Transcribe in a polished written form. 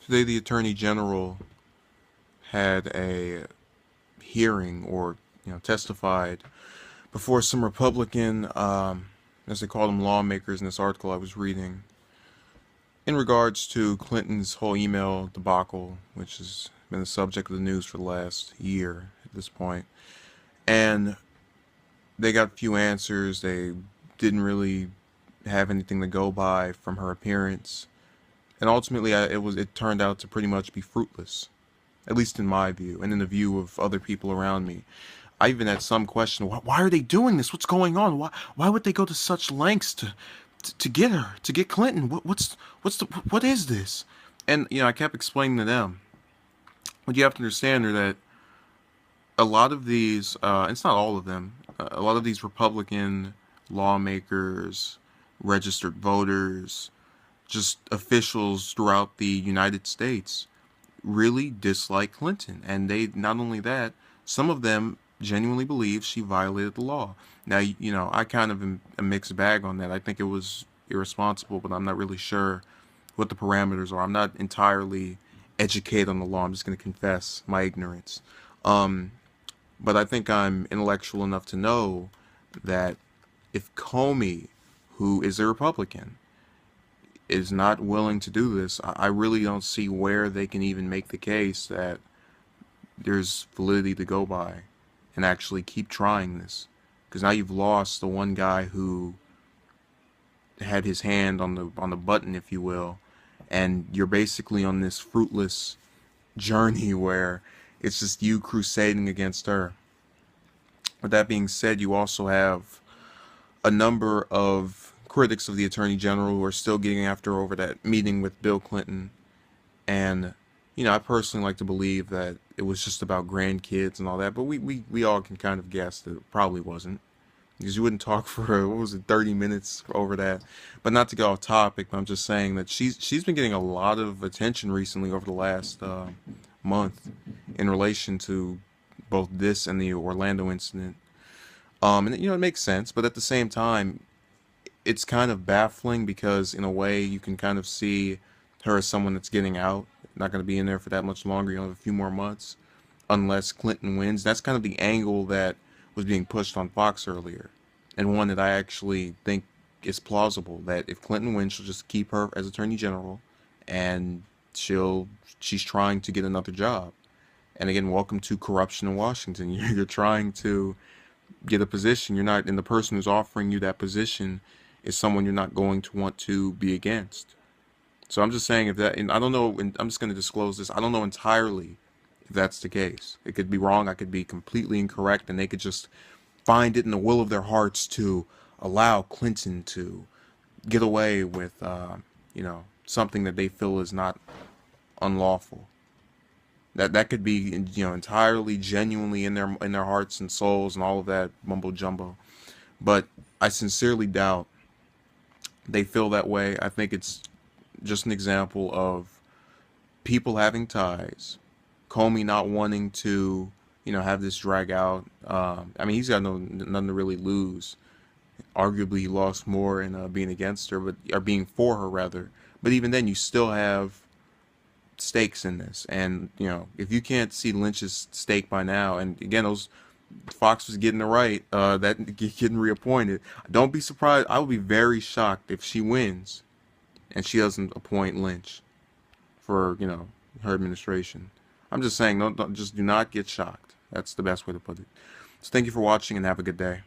Today, the Attorney General had a hearing, or testified before some Republican, as they call them, lawmakers in this article I was reading, in regards to Clinton's whole email debacle, which has been the subject of the news for the last year at this point. And they got a few answers. They didn't really have anything to go by from her appearance, and ultimately, it turned out to pretty much be fruitless, at least in my view, and in the view of other people around me. I even had some question: why are they doing this? What's going on? Why would they go to such lengths to get her, to get Clinton? What is this? And I kept explaining to them. What you have to understand are that a lot of these, it's not all of them, a lot of these Republican lawmakers, registered voters, just officials throughout the United States really dislike Clinton. And they, not only that, some of them genuinely believe she violated the law. Now, I kind of am a mixed bag on that. I think it was irresponsible, but I'm not really sure what the parameters are. I'm not entirely educated on the law. I'm just going to confess my ignorance. Um, but I think I'm intellectual enough to know that if Comey, who is a Republican, is not willing to do this, I really don't see where they can even make the case that there's validity to go by and actually keep trying this. Because now you've lost the one guy who had his hand on the button, if you will, and you're basically on this fruitless journey where it's just you crusading against her. With that being said, you also have a number of critics of the Attorney General who are still getting after over that meeting with Bill Clinton. And, I personally like to believe that it was just about grandkids and all that, but we all can kind of guess that it probably wasn't. Because you wouldn't talk for, what was it, 30 minutes over that. But not to go off topic, but I'm just saying that she's been getting a lot of attention recently over the last month in relation to both this and the Orlando incident. And it makes sense, but at the same time, it's kind of baffling because in a way you can kind of see her as someone that's getting out, not going to be in there for that much longer. You have a few more months, unless Clinton wins. That's kind of the angle that was being pushed on Fox earlier, and one that I actually think is plausible. That if Clinton wins, she'll just keep her as Attorney General, and she's trying to get another job. And again, welcome to corruption in Washington. You're trying to get a position. You're not, and the person who's offering you that position is someone you're not going to want to be against. So I'm just saying, if that, and I don't know, and I'm just going to disclose this, I don't know entirely if that's the case. It could be wrong, I could be completely incorrect, and they could just find it in the will of their hearts to allow Clinton to get away with, something that they feel is not unlawful. That could be, entirely genuinely in their hearts and souls and all of that mumbo jumbo. But I sincerely doubt they feel that way. I think it's just an example of people having ties, Comey not wanting to, have this drag out. I mean, he's got nothing to really lose. Arguably, he lost more in being against her, or being for her rather. But even then, you still have stakes in this, and if you can't see Lynch's stake by now, and again, those Fox was getting it right, that getting reappointed. Don't be surprised. I would be very shocked if she wins and she doesn't appoint Lynch for her administration. I'm just saying, don't just do not get shocked. That's the best way to put it. So thank you for watching and have a good day.